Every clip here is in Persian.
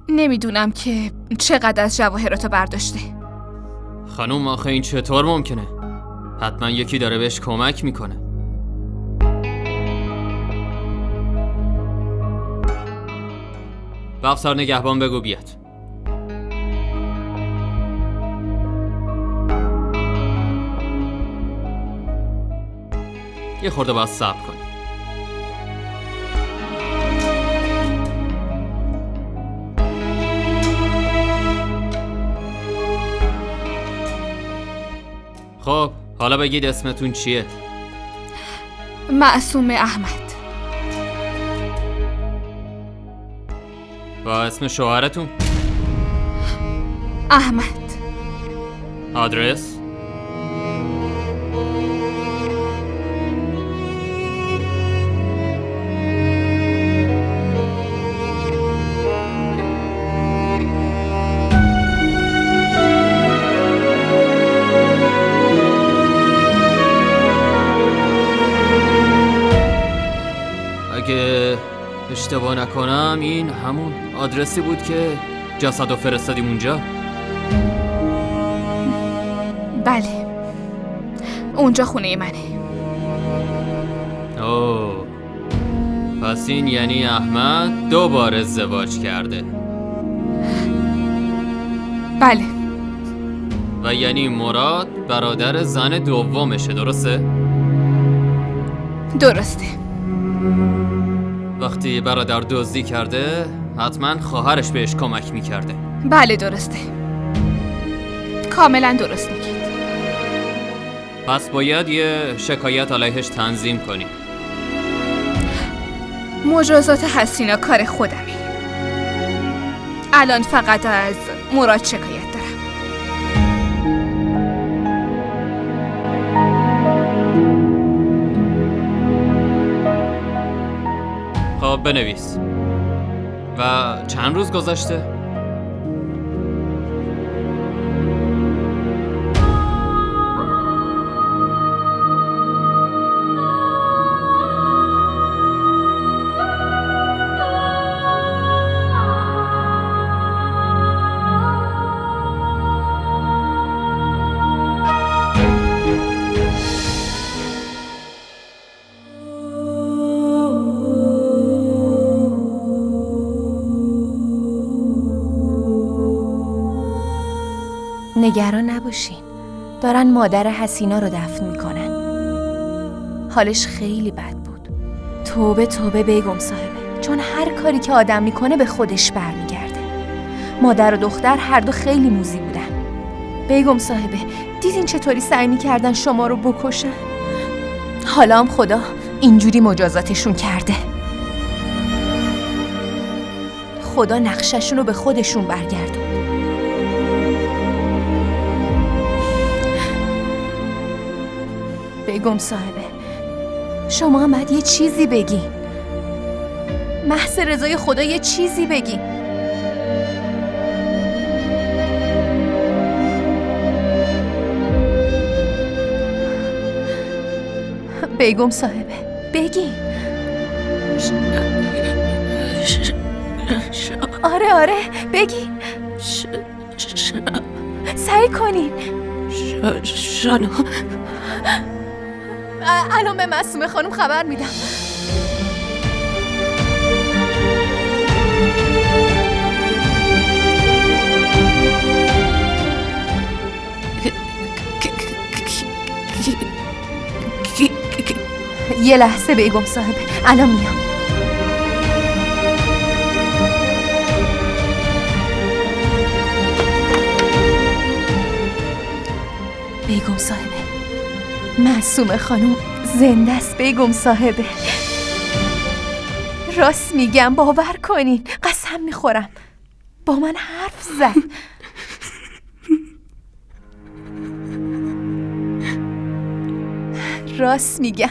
نمیدونم که چقدر از جواهراتو برداشته. خانوم آخه این چطور ممکنه؟ حتما یکی داره بهش کمک میکنه. به افسر نگهبان بگو بیاد. یه خورده باید صبر کنی. خب حالا بگید اسمتون چیه؟ معصوم احمد. با اسم شوهرتون؟ احمد. آدرس؟ اگه اشتباه نکنم این همون آدرسی بود که جسدو فرستادیم اونجا. بله، اونجا خونه منه. اوه، پس این یعنی احمد 2 بار ازدواج کرده. بله. و یعنی مراد برادر زن دومشه، درسته؟ درسته. وقتی برادر دزدی کرده حتما خواهرش بهش کمک میکرده. بله درسته، کاملا درست میگید. پس باید یه شکایت علیهش تنظیم کنی. مجازات حسینا کار خودمه. الان فقط از مراد شکایت دارم. خب بنویس. و چند روز گذشته؟ نگران نباشین، دارن مادر حسینا رو دفن میکنن. حالش خیلی بد بود. توبه توبه بیگم صاحبه، چون هر کاری که آدم میکنه به خودش برمیگرده. مادر و دختر هر دو خیلی موذی بودن. بیگم صاحبه دیدین چطوری سعی میکردن شما رو بکشن؟ حالا هم خدا اینجوری مجازاتشون کرده. خدا نقششون رو به خودشون برگردون. بیگم صاحبه شما هم باید یه چیزی بگین. محض رضای خدا یه چیزی بگین. بیگم صاحبه بگین. آره بگین. سعی کنین. شانو الان به معصومه خانم خبر میدم. یه لحظه بیگم صاحبه، الان میام. بیگم صاحبه معصومه خانم زنده است. بیگم صاحبه راست میگم، باور کنین، قسم میخورم با من حرف زد. راست میگم.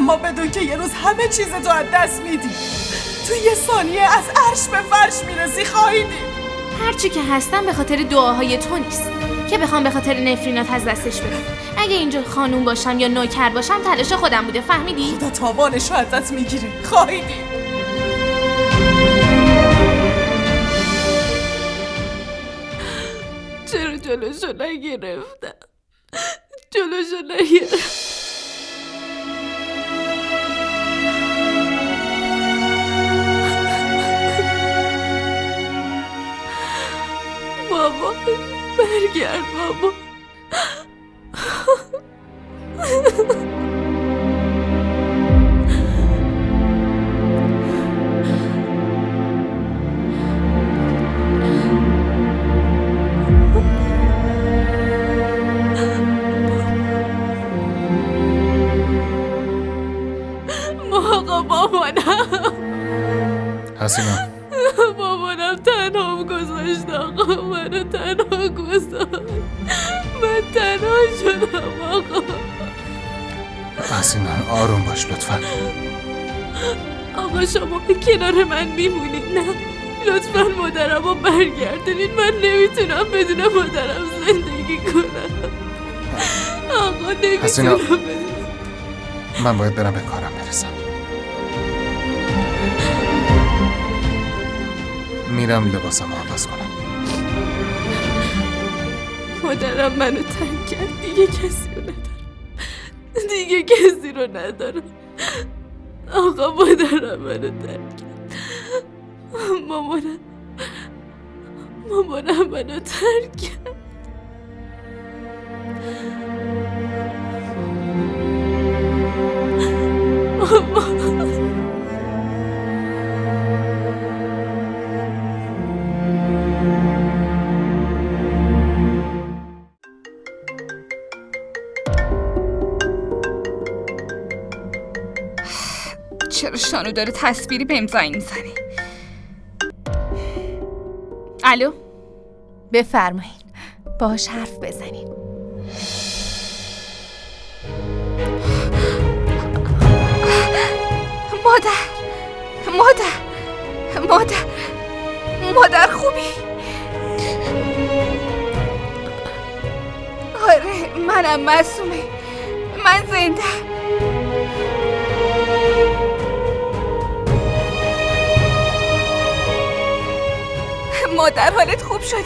اما بدون که یه روز همه چیزتو از دست میدی، تو یه ثانیه از عرش به فرش میرسی. خواهی دید. هرچی که هستم به خاطر دعاهای تو نیست که بخوام به خاطر نفرینات از دستش بدم. اگه اینجا خانوم باشم یا نوکر باشم تلاش خودم بوده، فهمیدی؟ خدا تاوانشو ازت میگیره. خواهی دید. چرا جلوشو نگرفتم؟ جلوشو نگرفتم. بابا برگرد بابا. آقا مامانم، حسینا مامانم تنهام گذاشت. آقا منو تنها گذاشت. من تنها شدم آقا. حسینا آروم باش لطفا. آقا شما کنار من میمونید؟ نه لطفا مادرم رو برگردونید. من نمیتونم بدون مادرم زندگی کنم. آقا حسینا نمیتونم. من باید برم به کارم برسم. میرم لباسم عوض کنم. مادرم منو ترک کرد. دیگه کسی رو ندارم. دیگه کسی رو ندارم. آقا مادرم منو ترک کرد. مامانم منو ترک کرد. چرا شانو داره تصویری بهم زنگ میزنه؟ الو؟ بفرمایین باهاش حرف بزنین. مادر خوبی؟ آره منم معصومه. من زنده. مادر حالت خوب شده؟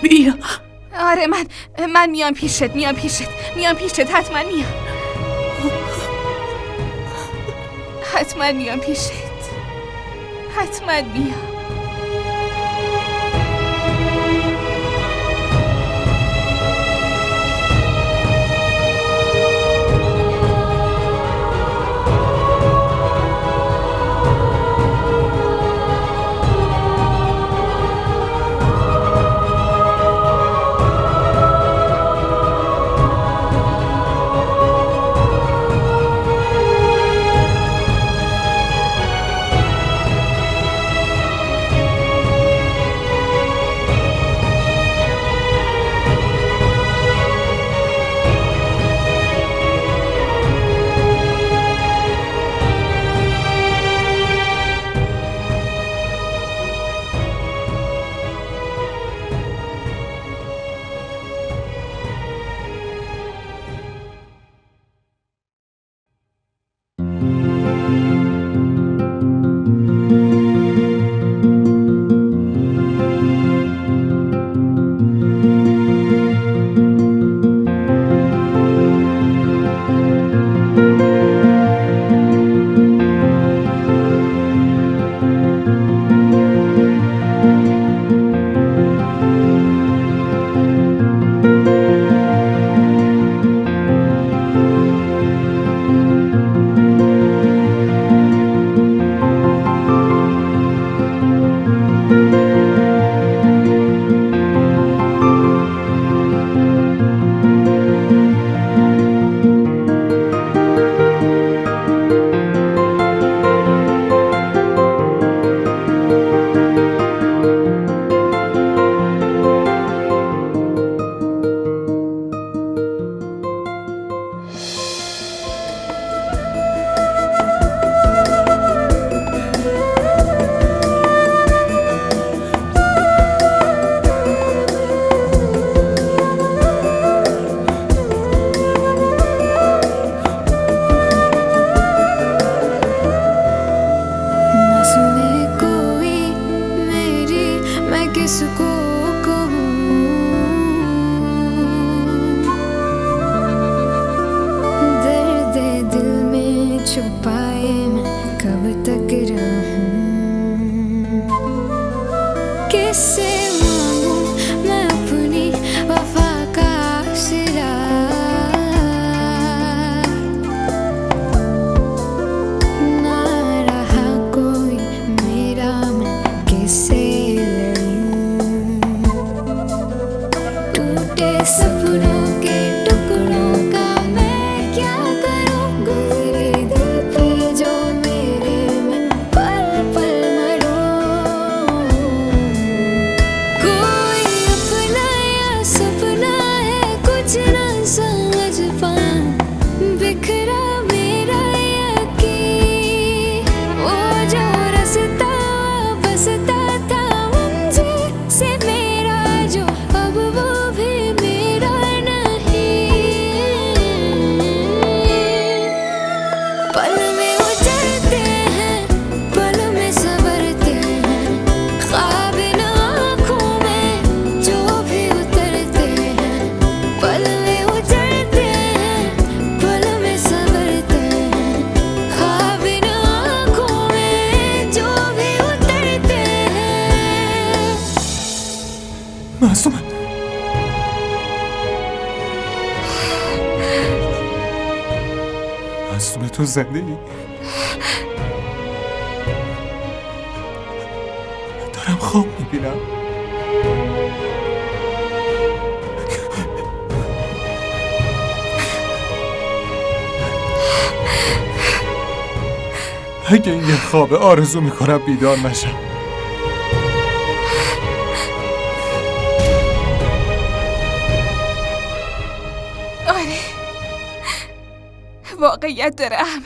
بیا. آره من میام پیشت. حتما میام. حتما میام پیشت. حتما میام. किसको कहूँ, दर्द दिल में छुपाए मैं कब तक रहूँ, किससे मांगूं मैं अपनी वफा का सिला, ना रहा कोई मेरा मैं किससे सपनों के टुकड़ों का मैं क्या करूं, गुजरे दिल पे जो मेरे में पल पल मरूं, कोई अपना या सपना है कुछ ना समझ पाऊं, बिखरा मेरा यकीन, वो जो रास्ता बसता था मुझे से मेरा जो अब वो भी पल में उजड़ते हैं, पल में संवरते हैं, ख्वाब इन आँखों में जो भी उतरते हैं, पल में उजड़ते हैं, पल में संवरते हैं, ख्वाब इन आँखों में जो भी उतरते हैं। मासूम معصومه تو زنده ای؟ دارم خواب میبینم. اگه این یه خوابه آرزو میکنم بیدار نشم. واقعیت داره احمد،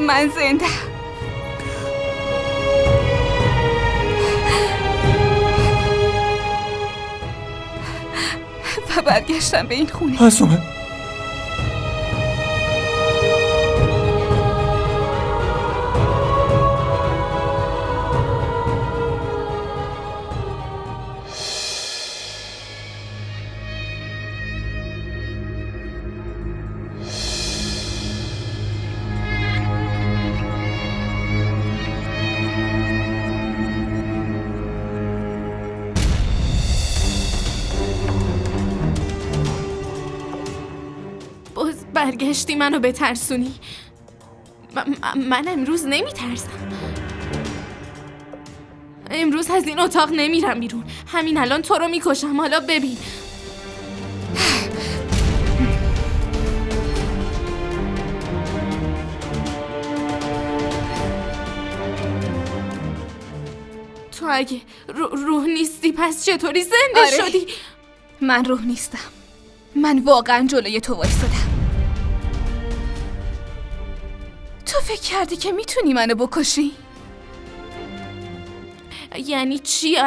من زنده و برگشتم به این خونه. معصومه برگشتی منو بترسونی. من امروز نمیترسم. امروز از این اتاق نمیرم بیرون. همین الان تو رو میکشم. حالا ببین. تو اگه روح نیستی پس چطوری زنده شدی؟ من روح نیستم. من واقعا جلوی تو وایسادم. تو فکر کردی که میتونی منو بکشی؟ یعنی چی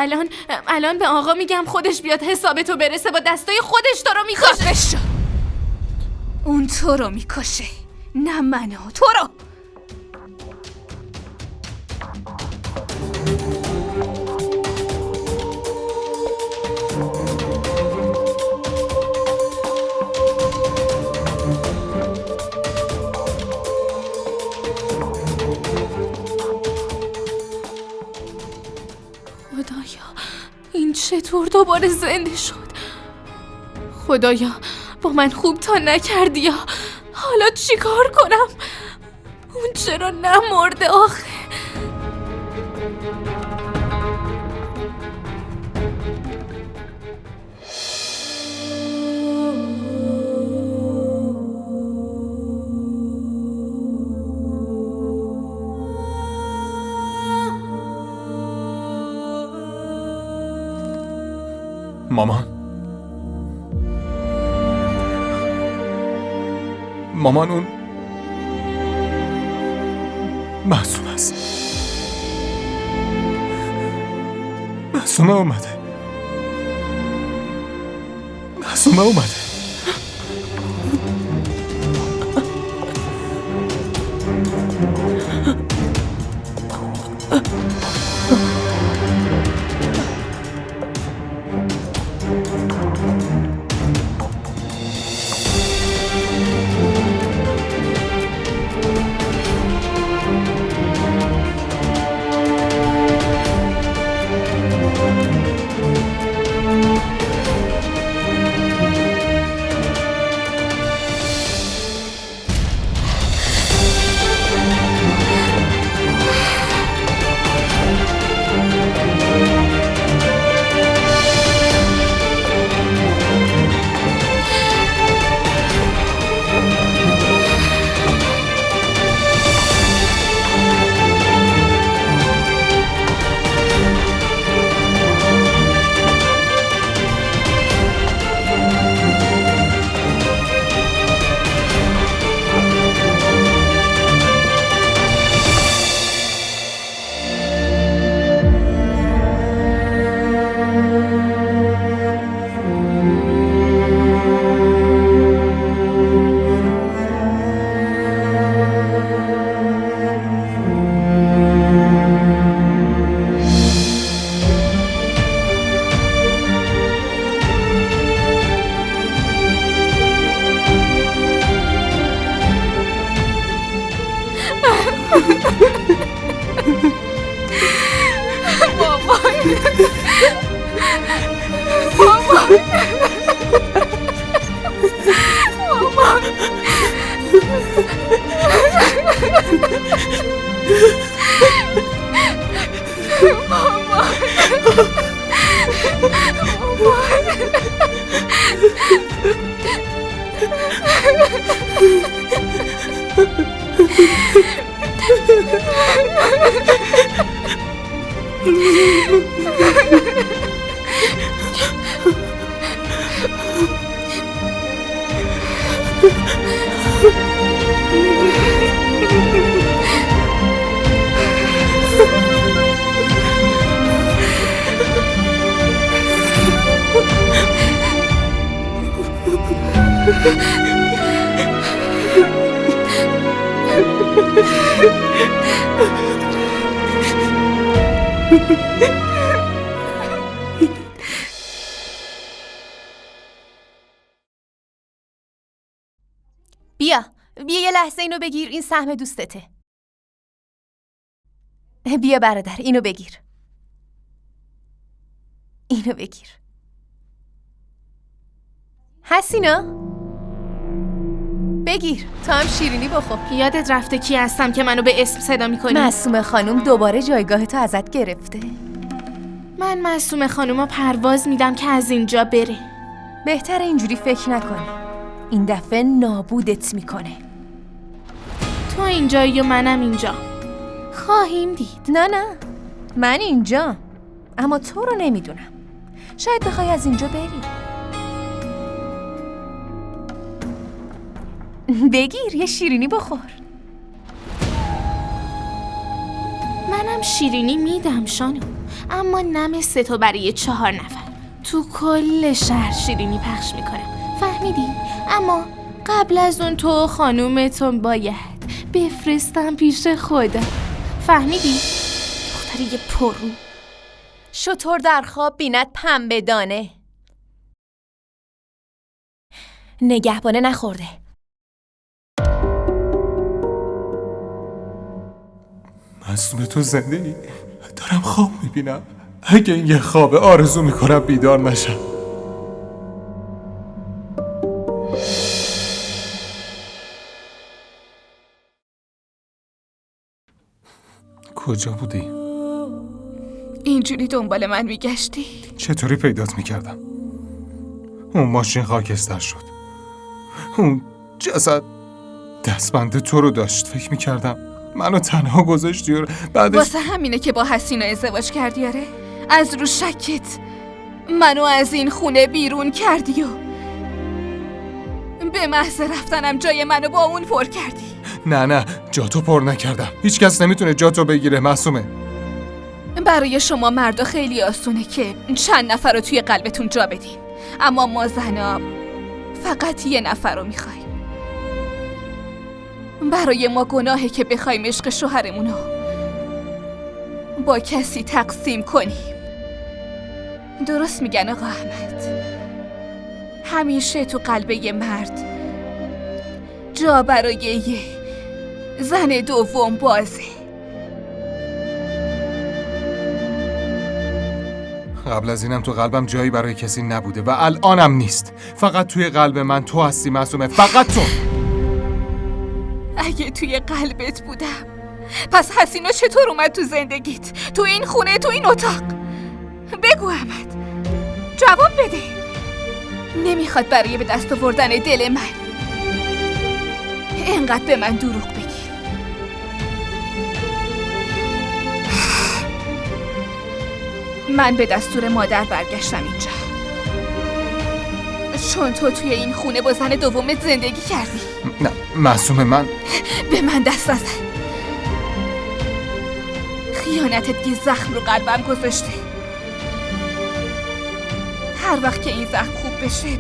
الان به آقا میگم خودش بیاد حسابتو برسه با دستای خودش تو رو میکشه. خفه شو. اون تو رو میکشه نه منو. تو رو. خدایا این چطور دوباره زنده شد؟ خدایا با من خوب تا نکردی یا حالا چی کار کنم؟ اون چرا نمرده آخه؟ مامان اون معصوم است. معصومه اومده. بیا یه لحظه اینو بگیر، این سهم دوستته. بیا برادر، اینو بگیر. اینو بگیر. حسینا بگیر، تو هم شیرینی بخور. یادت رفته کی هستم که منو به اسم صدا میکنی؟ معصومه خانم دوباره جایگاه تو ازت گرفته. من معصومه خانومو پرواز میدم که از اینجا بره. بهتر اینجوری فکر نکنی، این دفعه نابودت میکنه. تو اینجایی و منم اینجا، خواهیم دید. نه من اینجا، اما تو رو نمیدونم. شاید بخوای از اینجا بری. بگیر یه شیرینی بخور. منم شیرینی میدم شانو، اما نه مثل تو برای 4 نفر. تو کل شهر شیرینی پخش میکنم، فهمیدی؟ اما قبل از اون تو خانومتون باید بفرستم پیش خدا، فهمیدی؟ دختری پرو. شطور در خواب بیند پنبه دانه. نگهبانه نخورده. معصومه تو زنده ای؟ دارم خواب میبینم. اگه این یه خوابه آرزو میکنم بیدار نشم. کجا بودی؟ اینجوری دنبال من میگشتی؟ چطوری پیدات میکردم؟ اون ماشین خاکستر شد، اون جسد دستبند تو رو داشت. فکر میکردم منو تنها گذاشتی و بعدش واسه همینه که با حسینا ازدواج کردی؟ آره؟ از رو شکت منو از این خونه بیرون کردی و به محض رفتنم جای منو با اون پر کردی. نه جاتو پر نکردم. هیچ کس نمیتونه جاتو بگیره معصومه. برای شما مردا خیلی آسونه که چند نفر رو توی قلبتون جا بدین، اما ما زنا فقط یه نفر رو میخوایم. برای ما گناهه که بخوایم عشق شوهرمون رو با کسی تقسیم کنیم. درست میگن آقا احمد، همیشه تو قلب یه مرد جا برای یه زن دوم بازه. قبل از اینم تو قلبم جایی برای کسی نبوده و الانم نیست. فقط توی قلب من تو هستی معصومه، فقط تو. اگه توی قلبت بودم پس حسینا چطور اومد تو زندگیت؟ تو این خونه، تو این اتاق؟ بگو احمد، جواب بده. نمیخواد برای به دست آوردن دل من اینقدر به من دروغ بگی. من به دستور مادر برگشتم اینجا چون تو توی این خونه با زن دومت زندگی کردی. نه معصومه، من به من دست نزن. خیانتت یه زخم رو قلبم گذاشته. هر وقت که این زخم خوب بشه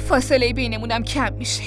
فاصله بینمونم کم میشه.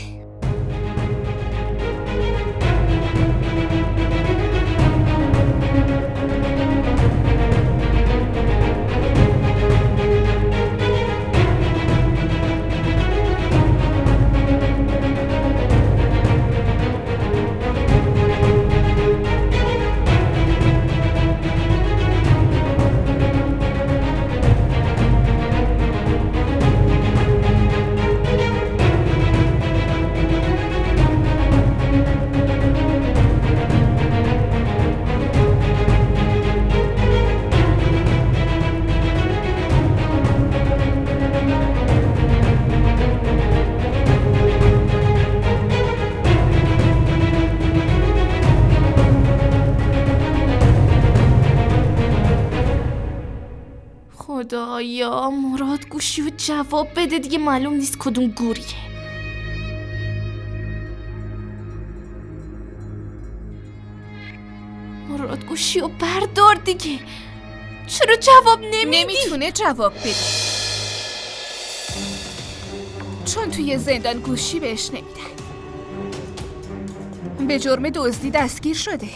خدایا مراد گوشیو جواب بده دیگه، معلوم نیست کدوم گوریه. مراد گوشیو بردار دیگه، چرا جواب نمیدی؟ نمیتونه جواب بده چون توی زندان گوشی بهش نمیدن. به جرم دزدی دستگیر شده.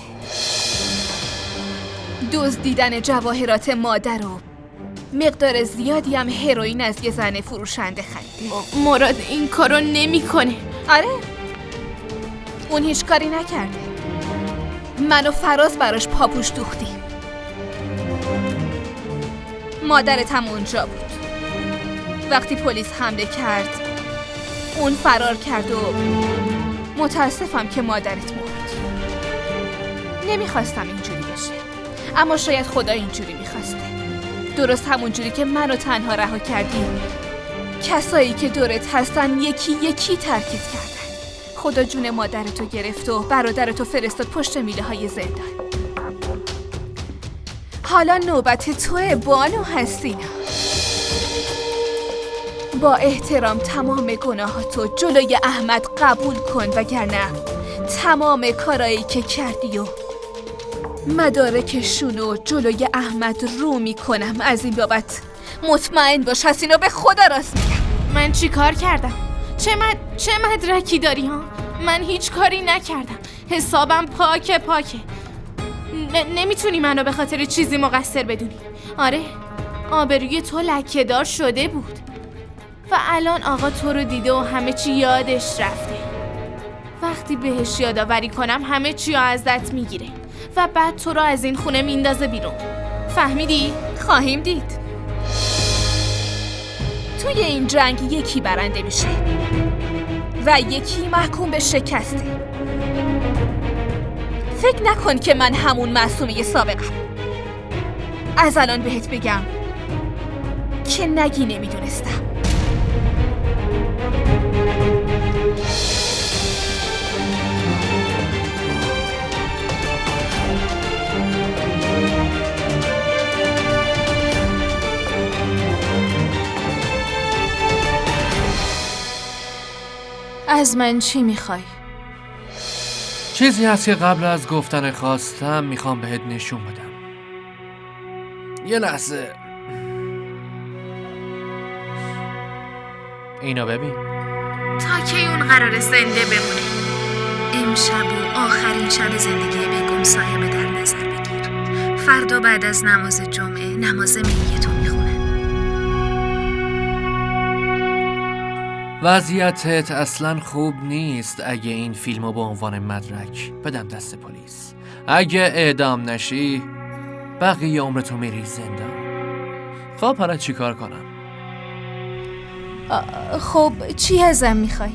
دزدیدن جواهرات مادر و مقدار زیادی هم هروئین از یه زن فروشنده خریده. مراد این کارو نمیکنه. آره، اون هیچ کاری نکرده. من و فراز براش پاپوش دوختیم. مادرت هم اونجا بود. وقتی پلیس حمله کرد اون فرار کرد و متاسفم که مادرت مرد. نمیخواستم اینجوری بشه، اما شاید خدا اینجوری میخواسته. درست همون جوری که منو تنها رها کردی، کسایی که دورت هستن یکی یکی ترکت کردن. خدا جون مادرتو گرفت و برادرتو فرستاد پشت میله های زندان. حالا نوبت توه بانو حسینا. با احترام تمام گناهاتو جلوی احمد قبول کن، وگرنه تمام کارایی که کردی و مدارکشونو جلوی احمد رو میکنم. از این بابت مطمئن باش حسینا، به خدا راست میگم. من چی کار کردم؟ چه مدرکی داری ها؟ من هیچ کاری نکردم. حسابم پاکه. نمیتونی منو به خاطر چیزی مقصر بدونی. آره، آبروی تو لکه‌دار شده بود و الان آقا تو رو دیده و همه چی یادش رفته. وقتی بهش یادآوری کنم همه چی رو ازت میگیره و بعد تو رو از این خونه میندازه بیرون. فهمیدی؟ خواهیم دید. توی این جنگ یکی برنده میشه و یکی محکوم به شکسته. فکر نکن که من همون معصومه سابقم. از الان بهت بگم که نگی نمیدونستم. از من چی میخوای؟ چیزی هست که قبل از گفتن خواستم میخوام بهت نشون بدم. یه لحظه اینو ببین. تا کی اون قرار زنده بمونه؟ امشب و آخرین شب زندگی بیگم صاحب در نظر بگیر. فردا بعد از نماز جمعه نماز میتو میخونن. وضعیتت اصلا خوب نیست اگه این فیلمو به عنوان مدرک بدم دست پلیس. اگه اعدام نشی بقیه عمرتو میری زندان. خب حالا چی کار کنم؟ خب چی ازم میخوای؟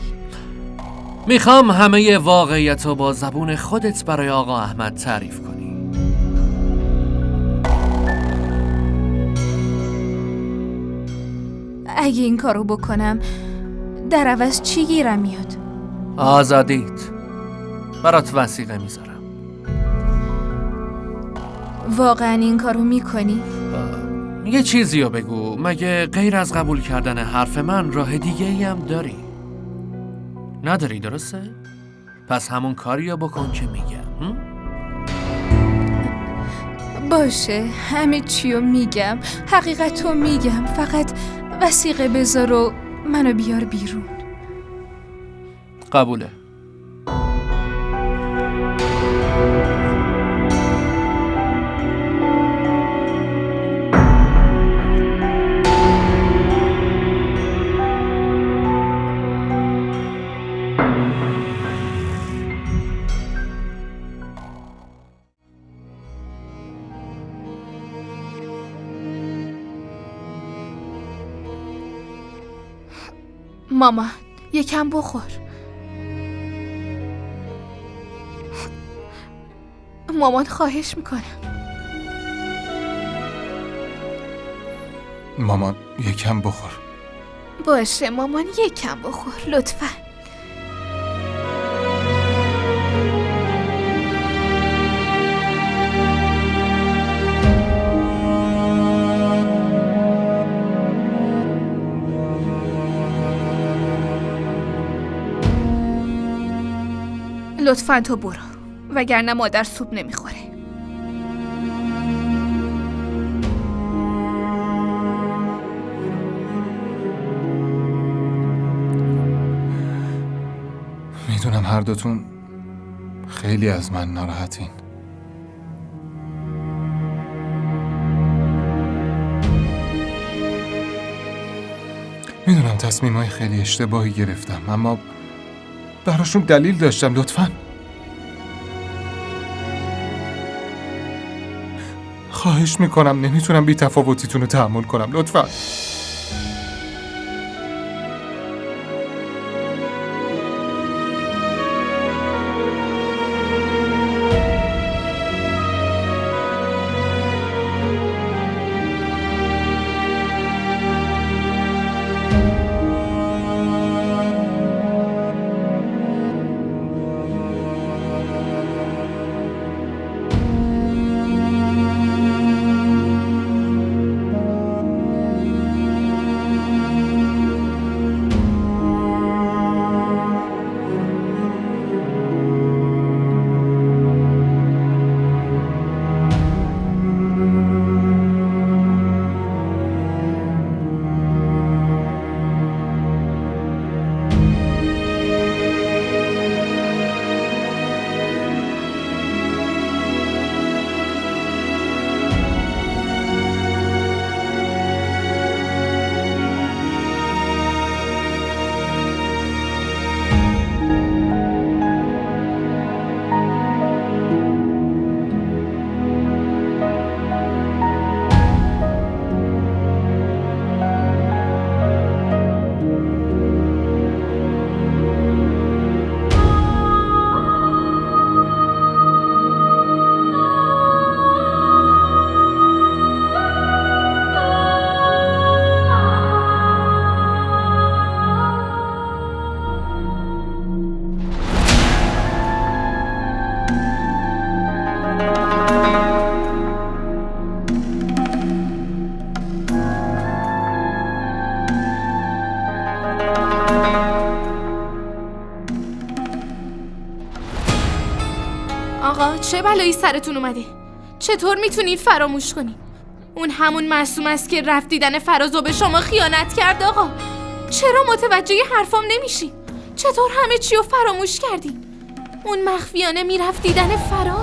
میخوام همه واقعیتو با زبون خودت برای آقا احمد تعریف کنی. اگه این کارو بکنم در عوض چی گیرم میاد؟ آزادیت. برات وثیقه میذارم. واقعا این کارو میکنی؟ یه چیزیو بگو، مگه غیر از قبول کردن حرف من راه دیگه ای هم داری؟ نداری درسته؟ پس همون کاریو بکن که میگم. باشه، همه چیو میگم، حقیقتو میگم، فقط وثیقه بذار و منو بیار بیرون. قبوله. مامان یکم بخور. مامان خواهش میکنم. مامان یکم بخور. باشه مامان یکم بخور لطفاً. لطفاً تو برو وگرنه مادر سوپ نمیخوره. میدونم هر دوتون خیلی از من ناراحتین. میدونم تصمیمای خیلی اشتباهی گرفتم، اما براشون دلیل داشتم. لطفاً خواهش میکنم، نمیتونم بی تفاوتیتون رو تحمل کنم. لطفاً آقا چه بلایی سرتون اومده؟ چطور میتونید فراموش کنید؟ اون همون معصوم است که رفت دیدن فراز و به شما خیانت کرد. آقا چرا متوجه حرفام نمیشی؟ چطور همه چی رو فراموش کردی؟ اون مخفیانه میرفت دیدن فراز.